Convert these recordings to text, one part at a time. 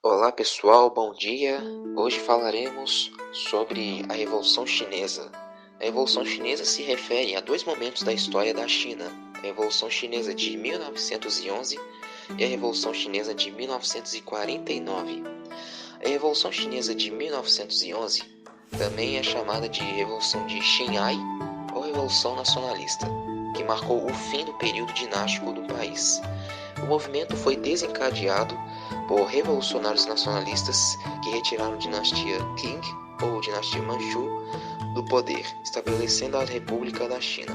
Olá pessoal, bom dia! Hoje falaremos sobre a Revolução Chinesa. A Revolução Chinesa se refere a dois momentos da história da China: a Revolução Chinesa de 1911 e a Revolução Chinesa de 1949. A Revolução Chinesa de 1911 também é chamada de Revolução de Xinhai ou Revolução Nacionalista, que marcou o fim do período dinástico do país. O movimento foi desencadeado por revolucionários nacionalistas que retiraram a dinastia Qing ou dinastia Manchu do poder, estabelecendo a República da China.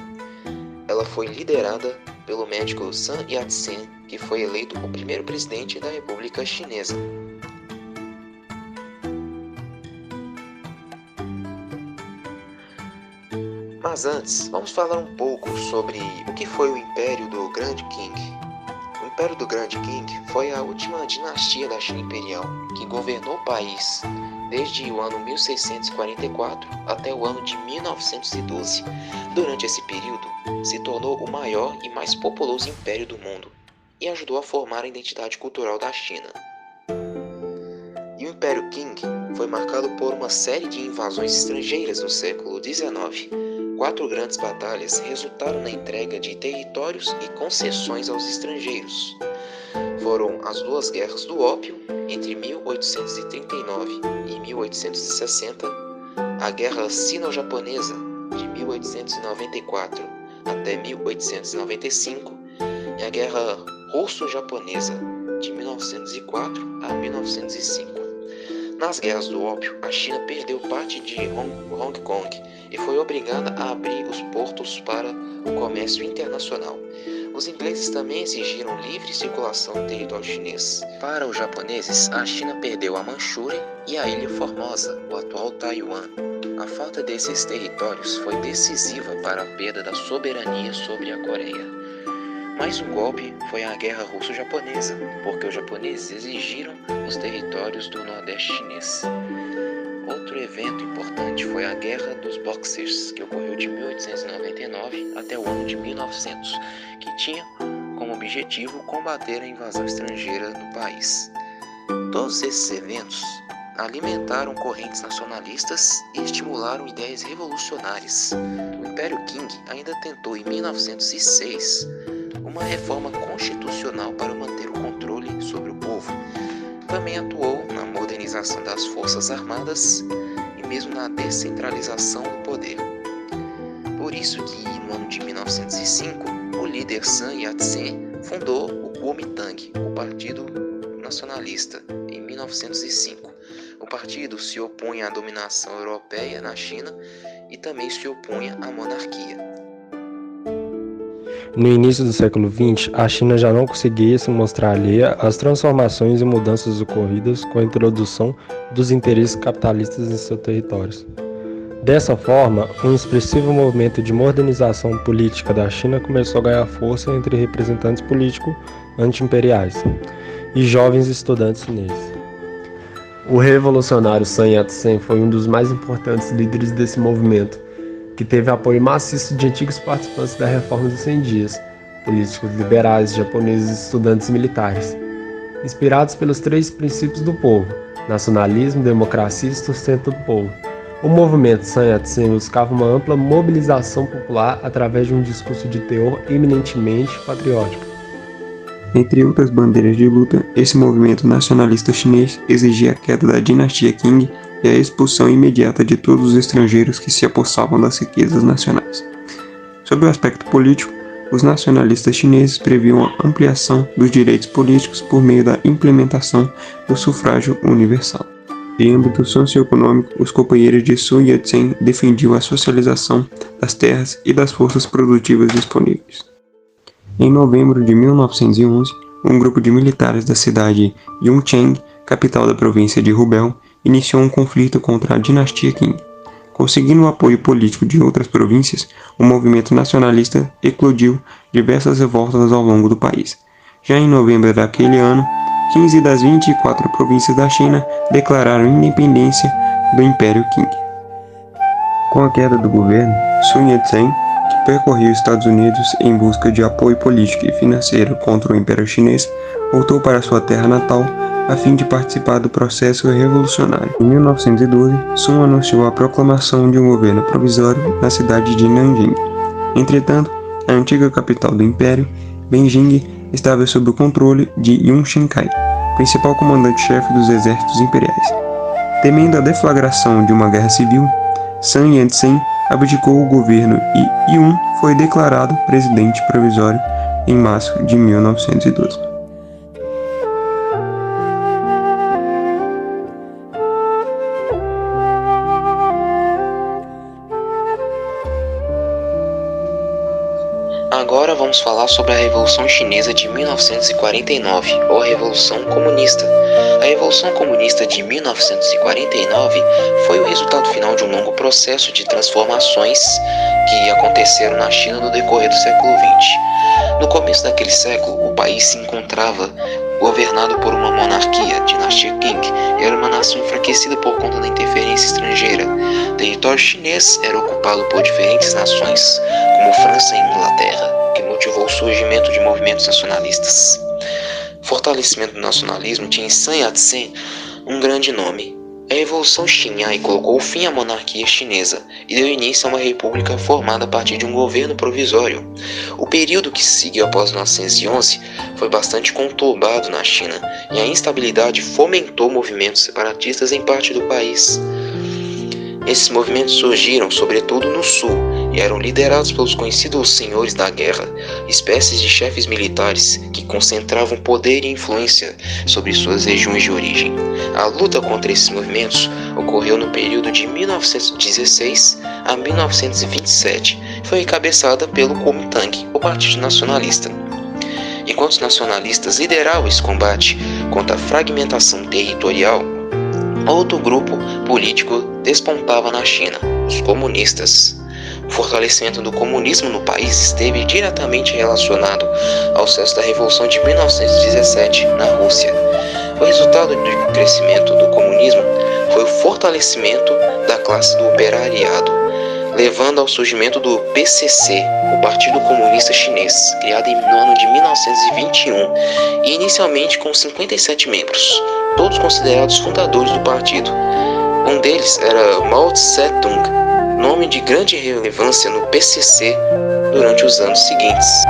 Ela foi liderada pelo médico Sun Yat-sen, que foi eleito o primeiro presidente da República Chinesa. Mas antes, vamos falar um pouco sobre o que foi o Império do Grande Qing. O Império do Grande Qing foi a última dinastia da China Imperial que governou o país desde o ano 1644 até o ano de 1912. Durante esse período, se tornou o maior e mais populoso império do mundo e ajudou a formar a identidade cultural da China. E o Império Qing foi marcado por uma série de invasões estrangeiras no século XIX. 4 grandes batalhas resultaram na entrega de territórios e concessões aos estrangeiros. Foram as duas guerras do ópio, entre 1839 e 1860, a Guerra Sino-Japonesa, de 1894 até 1895, e a Guerra Russo-Japonesa, de 1904 a 1905. Nas guerras do ópio, a China perdeu parte de Hong Kong e foi obrigada a abrir os portos para o comércio internacional. Os ingleses também exigiram livre circulação no território chinês. Para os japoneses, a China perdeu a Manchúria e a Ilha Formosa, o atual Taiwan. A falta desses territórios foi decisiva para a perda da soberania sobre a Coreia. Mais um golpe foi a Guerra Russo-Japonesa, porque os japoneses exigiram os territórios do Nordeste chinês. Outro evento importante foi a Guerra dos Boxers, que ocorreu de 1899 até o ano de 1900, que tinha como objetivo combater a invasão estrangeira no país. Todos esses eventos alimentaram correntes nacionalistas e estimularam ideias revolucionárias. O Império Qing ainda tentou, em 1906, uma reforma constitucional para manter o controle sobre o povo. Também atuou na modernização das forças armadas e mesmo na descentralização do poder. Por isso que, no ano de 1905, o líder Sun Yat-sen fundou o Kuomintang, o Partido Nacionalista, em 1905. O partido se opunha à dominação europeia na China e também se opunha à monarquia. No início do século XX, a China já não conseguia se mostrar alheia às transformações e mudanças ocorridas com a introdução dos interesses capitalistas em seus territórios. Dessa forma, um expressivo movimento de modernização política da China começou a ganhar força entre representantes políticos anti-imperiais e jovens estudantes chineses. O revolucionário Sun Yat-sen foi um dos mais importantes líderes desse movimento, que teve apoio maciço de antigos participantes da Reforma dos 100 Dias, políticos liberais, japoneses, estudantes e militares. Inspirados pelos 3 princípios do povo: nacionalismo, democracia e sustento do povo. O movimento Sun Yat-sen buscava uma ampla mobilização popular através de um discurso de teor eminentemente patriótico. Entre outras bandeiras de luta, esse movimento nacionalista chinês exigia a queda da dinastia Qing e a expulsão imediata de todos os estrangeiros que se apossavam das riquezas nacionais. Sob o aspecto político, os nacionalistas chineses previam a ampliação dos direitos políticos por meio da implementação do sufrágio universal. Em âmbito socioeconômico, os companheiros de Sun Yat-sen defendiam a socialização das terras e das forças produtivas disponíveis. Em novembro de 1911, um grupo de militares da cidade Yuncheng, capital da província de Hubei, iniciou um conflito contra a dinastia Qing. Conseguindo o apoio político de outras províncias, o movimento nacionalista eclodiu diversas revoltas ao longo do país. Já em novembro daquele ano, 15 das 24 províncias da China declararam independência do Império Qing. Com a queda do governo, Sun Yat-sen, que percorria os Estados Unidos em busca de apoio político e financeiro contra o Império Chinês, voltou para sua terra natal a fim de participar do processo revolucionário. Em 1912, Sun anunciou a proclamação de um governo provisório na cidade de Nanjing. Entretanto, a antiga capital do império, Beijing, estava sob o controle de Yun Xinkai, principal comandante-chefe dos exércitos imperiais. Temendo a deflagração de uma guerra civil, Sun Yat-sen abdicou o governo e Yun foi declarado presidente provisório em março de 1912. Agora vamos falar sobre a Revolução Chinesa de 1949, ou a Revolução Comunista. A Revolução Comunista de 1949 foi o resultado final de um longo processo de transformações que aconteceram na China no decorrer do século XX. No começo daquele século, o país se encontrava governado por uma monarquia, dinastia Qing, e era uma nação enfraquecida por conta da interferência estrangeira. O território chinês era ocupado por diferentes nações, como França e Inglaterra, o que motivou o surgimento de movimentos nacionalistas. O fortalecimento do nacionalismo tinha em Sun Yat-sen um grande nome. A Revolução Xinhai colocou fim à monarquia chinesa e deu início a uma república formada a partir de um governo provisório. O período que se seguiu após 1911 foi bastante conturbado na China e a instabilidade fomentou movimentos separatistas em parte do país. Esses movimentos surgiram sobretudo no sul e eram liderados pelos conhecidos senhores da guerra, espécies de chefes militares que concentravam poder e influência sobre suas regiões de origem. A luta contra esses movimentos ocorreu no período de 1916 a 1927 e foi encabeçada pelo Kuomintang, o Partido Nacionalista. Enquanto os nacionalistas lideravam esse combate contra a fragmentação territorial, outro grupo político despontava na China, os comunistas. O fortalecimento do comunismo no país esteve diretamente relacionado ao sucesso da Revolução de 1917 na Rússia. O resultado do crescimento do comunismo foi o fortalecimento da classe do operariado, levando ao surgimento do PCC, o Partido Comunista Chinês, criado no ano de 1921 e inicialmente com 57 membros, todos considerados fundadores do partido. Um deles era Mao Tse-tung, nome de grande relevância no PCC durante os anos seguintes.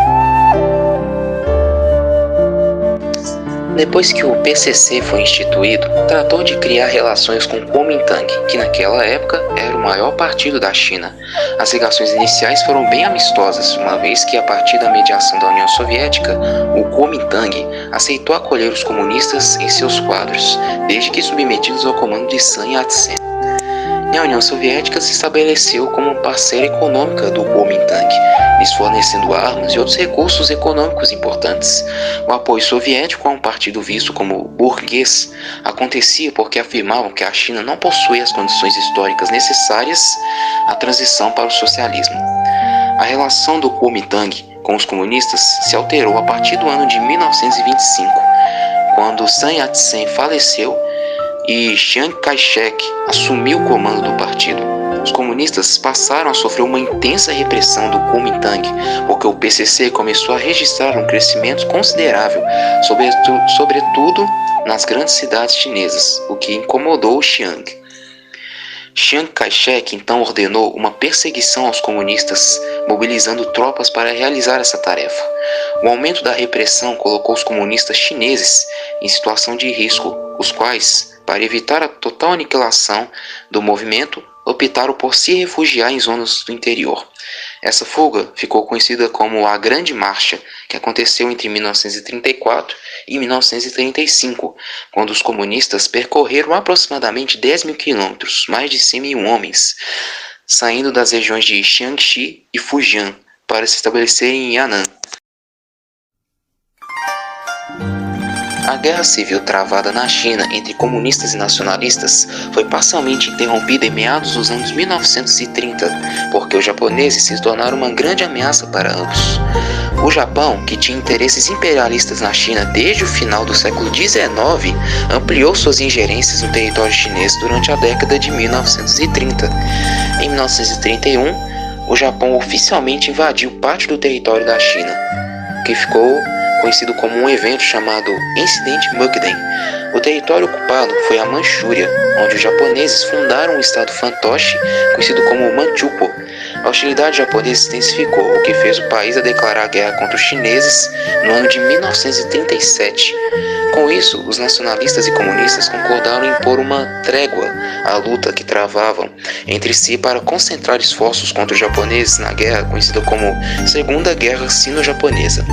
Depois que o PCC foi instituído, tratou de criar relações com o Kuomintang, que naquela época era o maior partido da China. As ligações iniciais foram bem amistosas, uma vez que a partir da mediação da União Soviética, o Kuomintang aceitou acolher os comunistas em seus quadros, desde que submetidos ao comando de Sun Yat-sen. E a União Soviética se estabeleceu como parceira econômica do Kuomintang, lhes fornecendo armas e outros recursos econômicos importantes. O apoio soviético a um partido visto como burguês acontecia porque afirmavam que a China não possuía as condições históricas necessárias à transição para o socialismo. A relação do Kuomintang com os comunistas se alterou a partir do ano de 1925, quando Sun Yat-sen faleceu e Chiang Kai-shek assumiu o comando do partido. Os comunistas passaram a sofrer uma intensa repressão do Kuomintang, porque o PCC começou a registrar um crescimento considerável, sobretudo nas grandes cidades chinesas, o que incomodou o Chiang. Chiang Kai-shek então ordenou uma perseguição aos comunistas, mobilizando tropas para realizar essa tarefa. O aumento da repressão colocou os comunistas chineses em situação de risco, os quais, para evitar a total aniquilação do movimento, optaram por se refugiar em zonas do interior. Essa fuga ficou conhecida como a Grande Marcha, que aconteceu entre 1934 e 1935, quando os comunistas percorreram aproximadamente 10 mil quilômetros, mais de 100 mil homens, saindo das regiões de Jiangxi e Fujian para se estabelecerem em Yan'an. A guerra civil travada na China entre comunistas e nacionalistas foi parcialmente interrompida em meados dos anos 1930, porque os japoneses se tornaram uma grande ameaça para ambos. O Japão, que tinha interesses imperialistas na China desde o final do século XIX, ampliou suas ingerências no território chinês durante a década de 1930. Em 1931, o Japão oficialmente invadiu parte do território da China, que ficou conhecido como um evento chamado Incidente Mukden. O território ocupado foi a Manchúria, onde os japoneses fundaram o estado fantoche, conhecido como Manchukuo. A hostilidade japonesa se intensificou, o que fez o país a declarar guerra contra os chineses no ano de 1937. Com isso, os nacionalistas e comunistas concordaram em impor uma trégua à luta que travavam entre si para concentrar esforços contra os japoneses na guerra conhecida como Segunda Guerra Sino-Japonesa.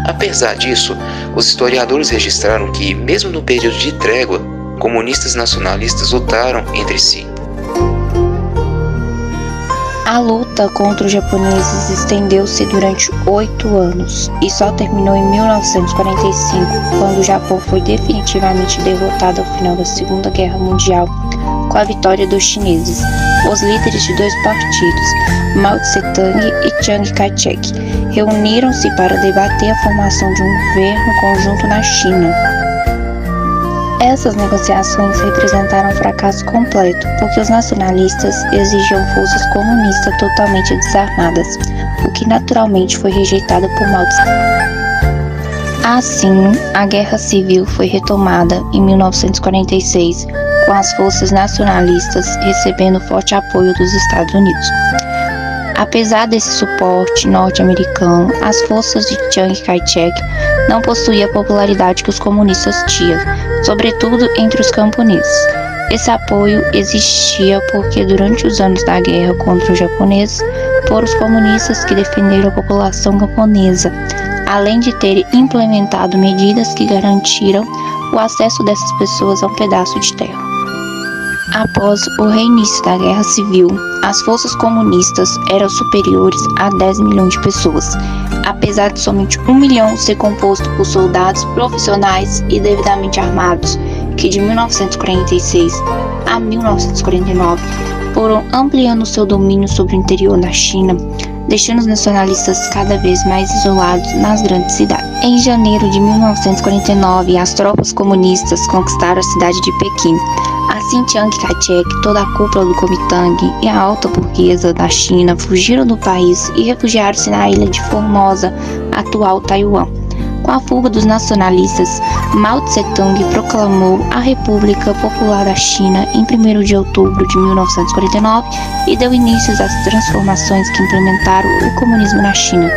Apesar disso, os historiadores registraram que, mesmo no período de trégua, comunistas e nacionalistas lutaram entre si. A luta contra os japoneses estendeu-se durante 8 anos e só terminou em 1945, quando o Japão foi definitivamente derrotado ao final da Segunda Guerra Mundial, com a vitória dos chineses. Os líderes de dois partidos, Mao Tse-tung e Chiang Kai-shek, reuniram-se para debater a formação de um governo conjunto na China. Essas negociações representaram um fracasso completo, porque os nacionalistas exigiam forças comunistas totalmente desarmadas, o que naturalmente foi rejeitado por Mao Tse. Assim, a Guerra Civil foi retomada em 1946, com as forças nacionalistas recebendo forte apoio dos Estados Unidos. Apesar desse suporte norte-americano, as forças de Chiang Kai-shek não possuíam a popularidade que os comunistas tinham, sobretudo entre os camponeses. Esse apoio existia porque durante os anos da guerra contra os japoneses, foram os comunistas que defenderam a população camponesa, além de terem implementado medidas que garantiram o acesso dessas pessoas a um pedaço de terra. Após o reinício da Guerra Civil, as forças comunistas eram superiores a 10 milhões de pessoas, apesar de somente 1 milhão ser composto por soldados profissionais e devidamente armados, que de 1946 a 1949 foram ampliando seu domínio sobre o interior da China, deixando os nacionalistas cada vez mais isolados nas grandes cidades. Em janeiro de 1949, as tropas comunistas conquistaram a cidade de Pequim. Assim, Chiang Kai-shek, toda a cúpula do Kuomintang e a alta burguesa da China fugiram do país e refugiaram-se na ilha de Formosa, atual Taiwan. Com a fuga dos nacionalistas, Mao Tse-tung proclamou a República Popular da China em 1º de outubro de 1949 e deu início às transformações que implementaram o comunismo na China.